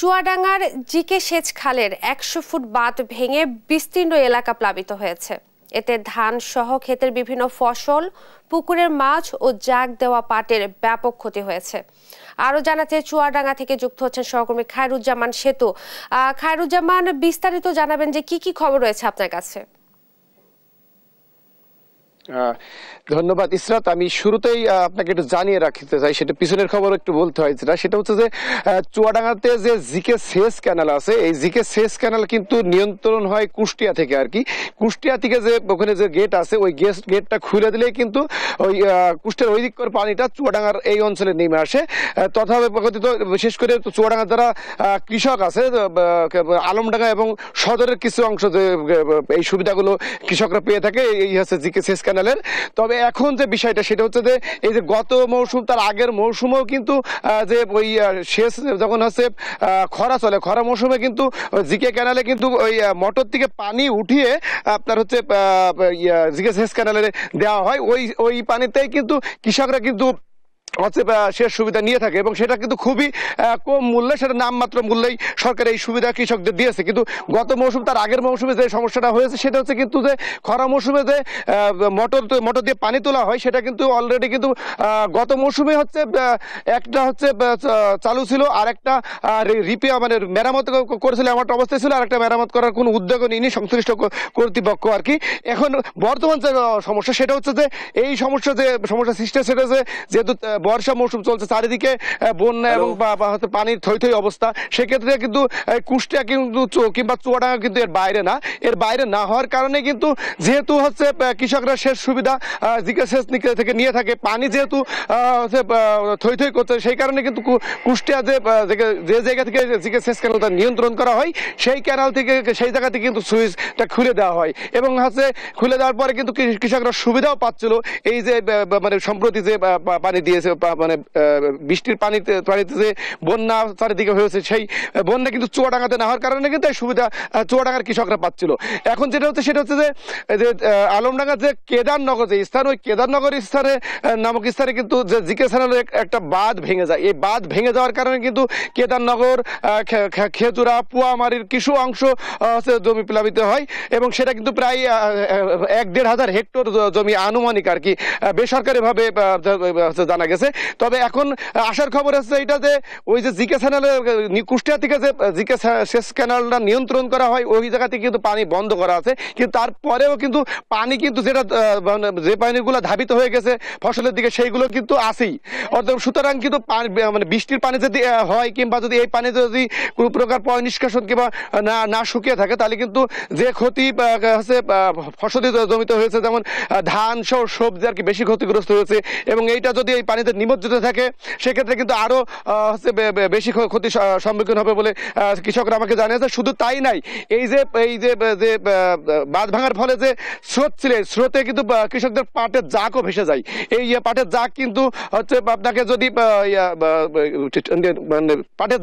চুয়াডাঙ্গার জিকে সেচ খালের ১০০ ফুট বাঁধ ভেঙে বিস্তীর্ণ এলাকা প্লাবিত হয়েছে। এতে ধান সহ ক্ষেতের বিভিন্ন ফসল, পুকুরের মাছ ও জাগ দেওয়া পাটের ব্যাপক ক্ষতি হয়েছে। আরো জানাতে চুয়াডাঙ্গা থেকে যুক্ত হচ্ছেন সহকর্মী খায়রুজ্জামান সেতু। খায়রুজ্জামান, বিস্তারিত জানাবেন যে কি কি খবর রয়েছে আপনার কাছে? ধন্যবাদ ইসরাত। আমি শুরুতেই আপনাকে একটু জানিয়ে রাখতে চাই, সেটা পিছনের খবর একটু বলতে হয়। সেটা হচ্ছে যে চুয়াডাঙ্গাতে যে জিকে সেচ ক্যানাল আছে, এই জিকে সেচ ক্যানাল কিন্তু নিয়ন্ত্রণ হয় কুষ্টিয়া থেকে আর কি। কুষ্টিয়া থেকে যে ওখানে যে গেট আছে, ওই গেটটা খুলে দিলেই কিন্তু ওই কুষ্টিয়ার ওই দিককার পানিটা চুয়াডাঙ্গার এই অঞ্চলে নেমে আসে। তথাকথিত বিশেষ করে চুয়াডাঙ্গার যারা কৃষক আছে, আলমডাঙ্গা এবং সদরের কিছু অংশ যে এই সুবিধাগুলো কৃষকরা পেয়ে থাকে এই হচ্ছে জিকে সেচ ক্যানালের। তবে এখন যে বিষয়টা সেটা হচ্ছে যে এই যে গত মৌসুম তার আগের মৌসুমেও কিন্তু যে ওই সেচ যখন হচ্ছে খরা চলে, খরা মৌসুমে কিন্তু জিকে ক্যানালে কিন্তু ওই মোটর থেকে পানি উঠিয়ে আপনার হচ্ছে জিকে সেচ ক্যানালে দেওয়া হয়। ওই পানিতেই কিন্তু কৃষকরা কিন্তু হচ্ছে সেচ সুবিধা নিয়ে থাকে এবং সেটা কিন্তু খুবই কম মূল্যে, সেটা নামমাত্র মূল্যেই সরকার এই সুবিধা কৃষকদের দিয়েছে। কিন্তু গত মৌসুম তার আগের মৌসুমে যে সমস্যাটা হয়েছে সেটা হচ্ছে কিন্তু যে খরা মৌসুমে যে মোটর দিয়ে পানি তোলা হয়, সেটা কিন্তু অলরেডি কিন্তু গত মৌসুমে হচ্ছে একটা হচ্ছে চালু ছিল, আর একটা রিপেয়ার মানে মেরামত করেছিল এমন একটা অবস্থায় ছিল, আর একটা মেরামত করার কোনো উদ্যোগও নিয়নি সংশ্লিষ্ট কর্তৃপক্ষ আর কি। এখন বর্তমান যে সমস্যা সেটা হচ্ছে যে এই সমস্যা সৃষ্টি সেটা যেহেতু বর্ষা মৌসুম চলছে, চারিদিকে বন্যা এবং পানির থই থই অবস্থা, সেক্ষেত্রে কিন্তু কুষ্টিয়া কিন্তু কিংবা চুয়াডাঙ্গা কিন্তু এর বাইরে না হওয়ার কারণে কিন্তু যেহেতু হচ্ছে কৃষকরা সেচ সুবিধা জিকে সেচ থেকে নিয়ে থাকে, পানি যেহেতু থই থই করছে, সেই কারণে কিন্তু কুষ্টিয়া যে জায়গা থেকে জিকে সেচ ক্যানালটা নিয়ন্ত্রণ করা হয় সেই ক্যানাল থেকে সেই জায়গা থেকে কিন্তু সুইচটা খুলে দেওয়া হয় এবং হচ্ছে খুলে দেওয়ার পরে কিন্তু কৃষকরা সুবিধাও পাচ্ছিল। এই যে মানে সম্প্রতি যে পানি দিয়েছে, মানে বৃষ্টির পানিতে যে বন্যা চারিদিকে হয়েছে, সেই বন্যা কিন্তু চুয়াডাঙ্গাতে না হওয়ার কারণে কিন্তু এই সুবিধা চুয়াডাঙ্গার কৃষকরা পাচ্ছিল। এখন যেটা হচ্ছে সেটা হচ্ছে যে আলমডাঙ্গার যে কেদারনগর যে স্থান, ওই কেদারনগর স্থানে নামক স্থানে কিন্তু যে জিকে চ্যানেলের একটা বাঁধ ভেঙে যায়। এই বাঁধ ভেঙে যাওয়ার কারণে কিন্তু কেদারনগর, খেজুরা, পুয়ামারির কিছু অংশ জমি প্লাবিত হয় এবং সেটা কিন্তু প্রায় ১-১.৫ হেক্টর জমি আনুমানিক আর কি বেসরকারিভাবে জানা গেছে। তবে এখন আসার খবর আছে এটা যে ওই যে জিকে চ্যানেলে কুষ্টিয়া থেকে যে জিকে সেচ ক্যানালটা নিয়ন্ত্রণ করা হয়, ওই জায়গা থেকে কিন্তু পানি বন্ধ করা আছে, কিন্তু তারপরেও কিন্তু পানি কিন্তু যেটা যে পানিগুলো ধাবিত হয়ে গেছে ফসলের দিকে সেইগুলো কিন্তু আছেই। অর্থাৎ সুতরাং কিন্তু মানে বৃষ্টির পানি যদি হয় কিংবা যদি এই পানি যদি কোনো প্রকার পয় নিষ্কাশন কিংবা না শুকিয়ে থাকে, তাহলে কিন্তু যে ক্ষতি হচ্ছে ফসলি জমিতে হয়েছে, যেমন ধান সহ সবজি আর কি বেশি ক্ষতিগ্রস্ত হয়েছে, এবং এইটা যদি এই পানিতে নিমজ্জিত থাকে সেক্ষেত্রে কিন্তু আরো হচ্ছে বেশি ক্ষতির সম্মুখীন হবে বলে কৃষকরা আমাকে জানিয়েছে। শুধু তাই নাই, এই যে বাঁধ ভাঙার ফলে যে স্রোত ছিল, স্রোতে কিন্তু কৃষকদের পাটের জাকও ভেসে যায়। এই পাটের জাক কিন্তু হচ্ছে আপনাকে যদি পাটের